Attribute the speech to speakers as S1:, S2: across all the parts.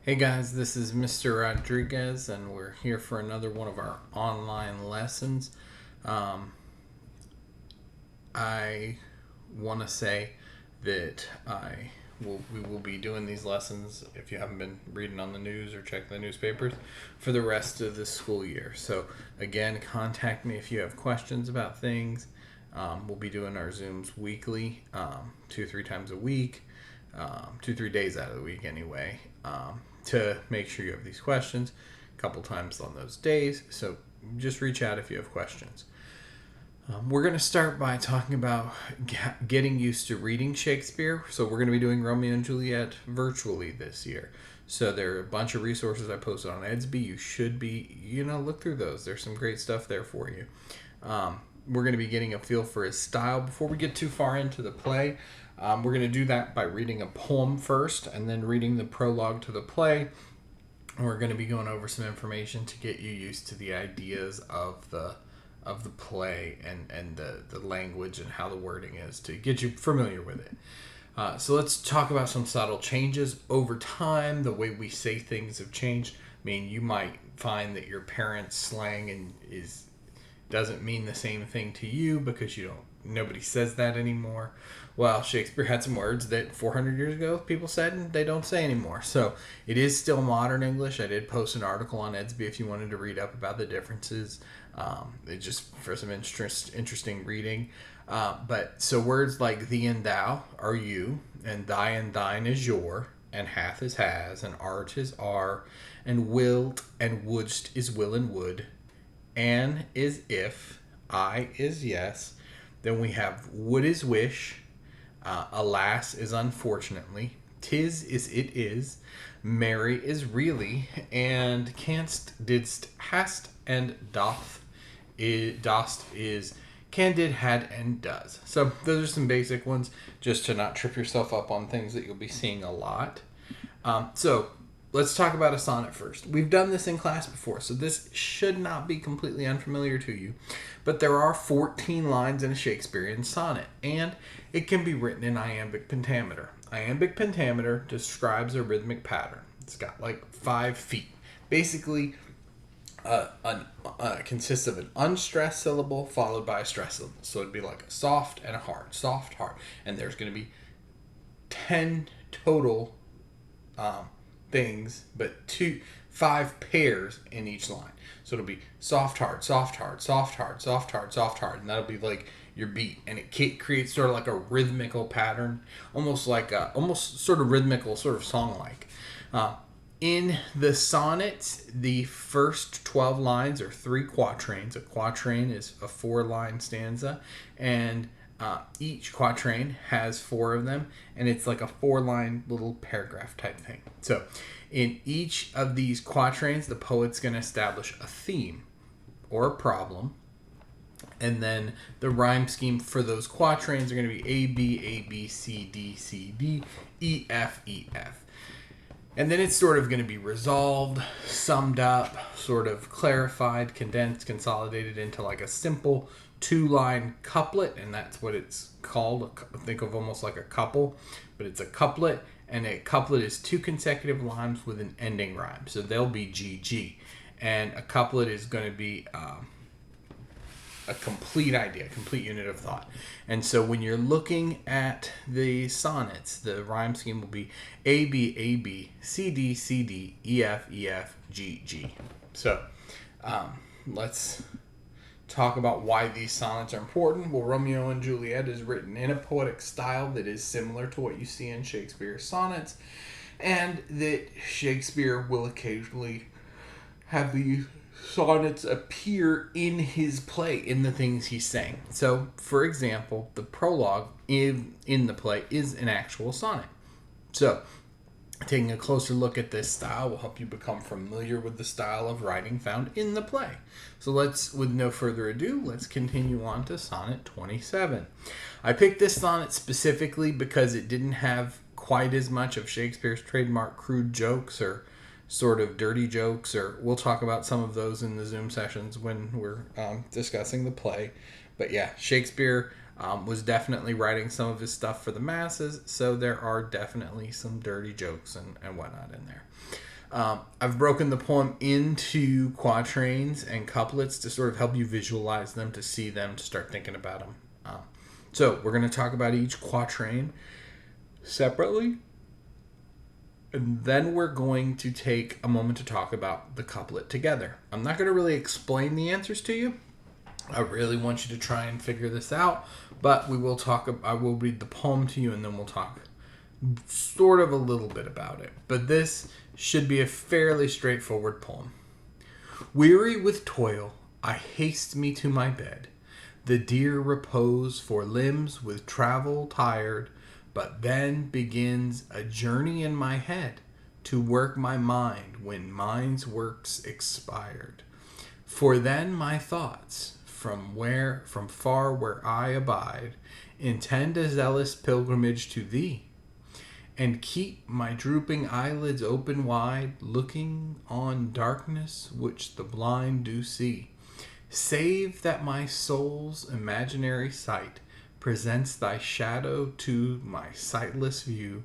S1: Hey guys, this is Mr. Rodriguez, and we're here for another one of our online lessons. Um, I want to say that we will be doing these lessons, if you haven't been reading on the news or checking the newspapers, for the rest of the school year. So again, contact me if you have questions about things. We'll be doing our Zooms weekly, 2 or 3 times a week, 2 or 3 days out of the week anyway, to make sure you have these questions a couple times on those days. So just reach out if you have questions. We're going to start by talking about getting used to reading Shakespeare. So we're going to be doing Romeo and Juliet virtually this year. So there are a bunch of resources I posted on Edsby. You should be, look through those. There's some great stuff there for you. We're going to be getting a feel for his style. Before we get too far into the play, we're going to do that by reading a poem first and then reading the prologue to the play. We're going to be going over some information to get you used to the ideas of the play and the language and how the wording is to get you familiar with it. So let's talk about some subtle changes over time. The way we say things have changed. I mean, you might find that your parents' slang doesn't mean the same thing to you because nobody says that anymore. Well, Shakespeare had some words that 400 years ago people said and they don't say anymore. So it is still modern English. I did post an article on Edsby if you wanted to read up about the differences. It's just for some interesting reading. So words like thee and thou are you, and thy and thine is your, and hath is has, and art is are, and wilt and wouldst is will and would, an is if, I is yes. Then we have would is wish, alas is unfortunately, tis is it is, merry is really, and canst, didst, hast, and doth is can, did, had, and does. So those are some basic ones just to not trip yourself up on things that you'll be seeing a lot. So let's talk about a sonnet first. We've done this in class before, so this should not be completely unfamiliar to you. But there are 14 lines in a Shakespearean sonnet, and it can be written in iambic pentameter. Iambic pentameter describes a rhythmic pattern. It's got like 5 feet. Basically, consists of an unstressed syllable followed by a stressed syllable. So it'd be like a soft and a hard, soft, hard. And there's going to be 10 total things, but 5 pairs in each line. So it'll be soft, hard, soft, hard, soft, hard, soft, hard, soft, hard. And that'll be like your beat. And it creates sort of like a rhythmical pattern, almost sort of rhythmical, sort of song-like. In the sonnets, the first 12 lines are 3 quatrains. A quatrain is a 4-line stanza, and each quatrain has 4 of them, and it's like a 4-line little paragraph type thing. So in each of these quatrains, the poet's going to establish a theme or a problem, and then the rhyme scheme for those quatrains are going to be A, B, A, B, C, D, C, D, E, F, E, F. And then it's sort of going to be resolved, summed up, sort of clarified, condensed, consolidated into like a simple 2-line couplet, and that's what it's called. Think of almost like a couple, but it's a couplet, and a couplet is 2 consecutive lines with an ending rhyme. So they'll be GG, and a couplet is going to be a complete idea, a complete unit of thought. And so when you're looking at the sonnets, the rhyme scheme will be A, B, A, B, C, D, C, D, E, F, E, F, G, G. So let's talk about why these sonnets are important. Well, Romeo and Juliet is written in a poetic style that is similar to what you see in Shakespeare's sonnets, and that Shakespeare will occasionally have these sonnets appear in his play, in the things he's saying. So, for example, the prologue in the play is an actual sonnet. So, taking a closer look at this style will help you become familiar with the style of writing found in the play. So with no further ado, let's continue on to Sonnet 27. I picked this sonnet specifically because it didn't have quite as much of Shakespeare's trademark crude jokes or sort of dirty jokes, or we'll talk about some of those in the Zoom sessions when we're discussing the play. But yeah, Shakespeare was definitely writing some of his stuff for the masses, so there are definitely some dirty jokes and whatnot in there. I've broken the poem into quatrains and couplets to sort of help you visualize them, to see them, to start thinking about them. So we're going to talk about each quatrain separately, and then we're going to take a moment to talk about the couplet together. I'm not going to really explain the answers to you. I really want you to try and figure this out, but we will talk. I will read the poem to you, and then we'll talk sort of a little bit about it. But this should be a fairly straightforward poem. Weary with toil, I haste me to my bed. The dear repose for limbs with travel tired, but then begins a journey in my head to work my mind when mind's work's expired. For then my thoughts, from far where I abide, intend a zealous pilgrimage to thee, and keep my drooping eyelids open wide, looking on darkness which the blind do see. Save that my soul's imaginary sight presents thy shadow to my sightless view,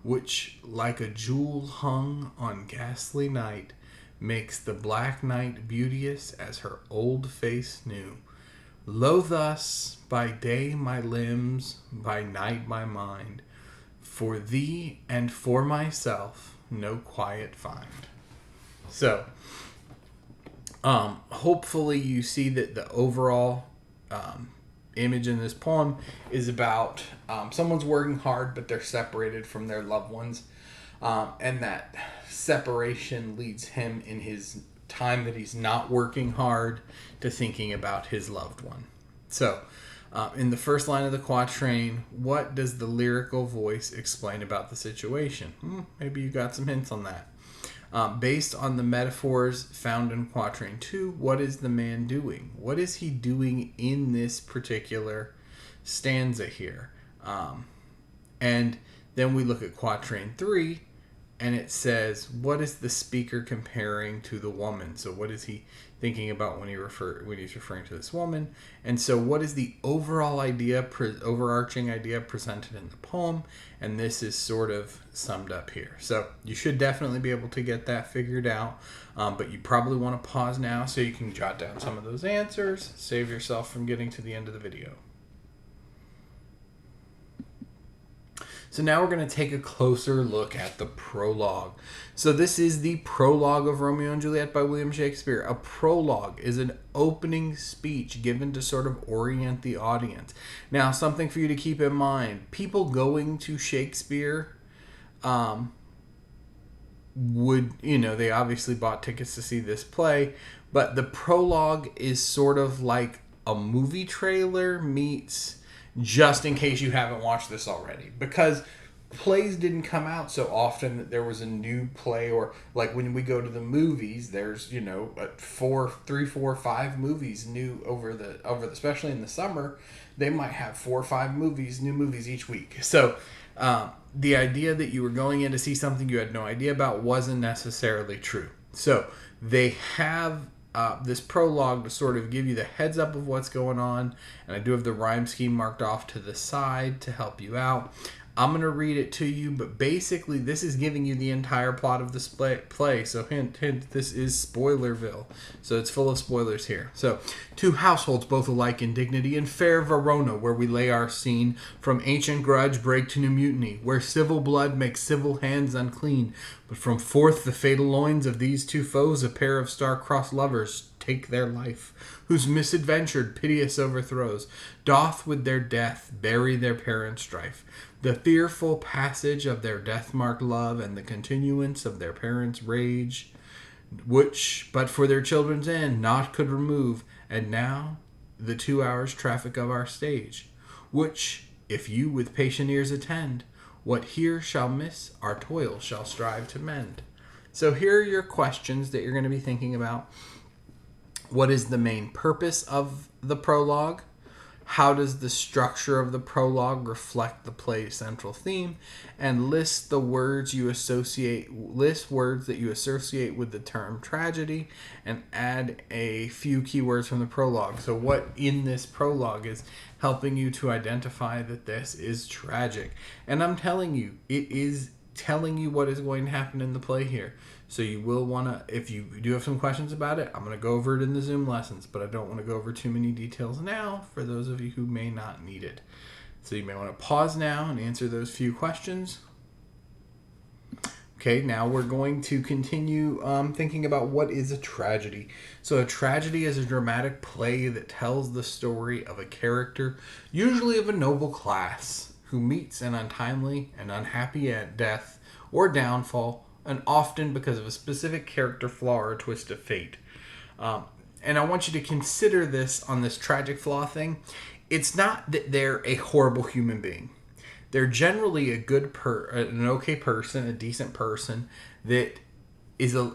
S1: which, like a jewel hung on ghastly night, makes the black night beauteous as her old face new. Lo thus, by day my limbs, by night my mind, for thee and for myself no quiet find. So, hopefully you see that the overall image in this poem is about someone's working hard, but they're separated from their loved ones. And that separation leads him in his time that he's not working hard to thinking about his loved one. So, in the first line of the quatrain, what does the lyrical voice explain about the situation? Maybe you got some hints on that. Based on the metaphors found in quatrain 2, what is the man doing? What is he doing in this particular stanza here? And then we look at quatrain 3, and it says, what is the speaker comparing to the woman? So what is he thinking about when he's referring to this woman? And so what is the overall idea, overarching idea presented in the poem? And this is sort of summed up here. So you should definitely be able to get that figured out, but you probably want to pause now so you can jot down some of those answers, save yourself from getting to the end of the video. So now we're going to take a closer look at the prologue. So this is the prologue of Romeo and Juliet by William Shakespeare. A prologue is an opening speech given to sort of orient the audience. Now, something for you to keep in mind. People going to Shakespeare they obviously bought tickets to see this play, but the prologue is sort of like a movie trailer meets just in case you haven't watched this already, because plays didn't come out so often that there was a new play, or like when we go to the movies, there's 3, 4, 5 movies new over the especially in the summer, they might have 4 or 5 new movies each week. So the idea that you were going in to see something you had no idea about wasn't necessarily true. So they have this prologue to sort of give you the heads up of what's going on, and I do have the rhyme scheme marked off to the side to help you out. I'm going to read it to you, but basically this is giving you the entire plot of this play. So hint, this is Spoilerville. So it's full of spoilers here. So, 2 households both alike in dignity, in fair Verona, where we lay our scene, from ancient grudge break to new mutiny, where civil blood makes civil hands unclean. But from forth the fatal loins of these 2 foes, a pair of star-crossed lovers take their life, whose misadventured piteous overthrows doth with their death bury their parent strife. The fearful passage of their death-marked love, and the continuance of their parents' rage, which but for their children's end naught could remove, and now the 2 hours' traffic of our stage, which, if you with patient ears attend, what here shall miss, our toil shall strive to mend. So here are your questions that you're going to be thinking about. What is the main purpose of the prologue? How does the structure of the prologue reflect the play's central theme? And list words that you associate with the term tragedy, and add a few keywords from the prologue. So what in this prologue is helping you to identify that this is tragic? And I'm telling you, it is telling you what is going to happen in the play here. So you will want to, if you do have some questions about it, I'm going to go over it in the Zoom lessons, but I don't want to go over too many details now for those of you who may not need it. So you may want to pause now and answer those few questions. Okay, now we're going to continue thinking about what is a tragedy. So a tragedy is a dramatic play that tells the story of a character, usually of a noble class, who meets an untimely and unhappy death or downfall, and often because of a specific character flaw or a twist of fate. And I want you to consider this on this tragic flaw thing. It's not that they're a horrible human being. They're generally an okay person, a decent person that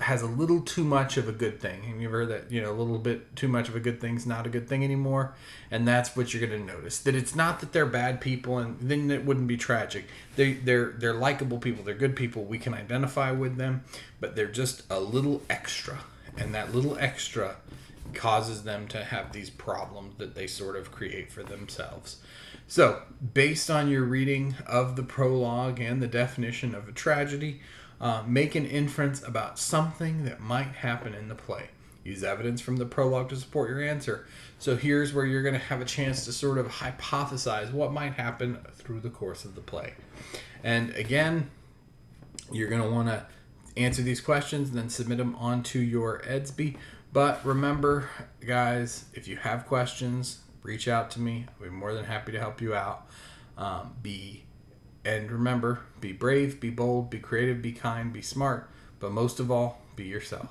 S1: has a little too much of a good thing. And you've heard that, a little bit too much of a good thing's not a good thing anymore. And that's what you're going to notice. That it's not that they're bad people, and then it wouldn't be tragic. They're likable people. They're good people. We can identify with them, but they're just a little extra. And that little extra causes them to have these problems that they sort of create for themselves. So, based on your reading of the prologue and the definition of a tragedy, make an inference about something that might happen in the play. Use evidence from the prologue to support your answer. So here's where you're going to have a chance to sort of hypothesize what might happen through the course of the play. And again, you're going to want to answer these questions and then submit them onto your EDSB. But remember, guys, if you have questions, reach out to me. I'll be more than happy to help you out. And remember, be brave, be bold, be creative, be kind, be smart, but most of all, be yourself.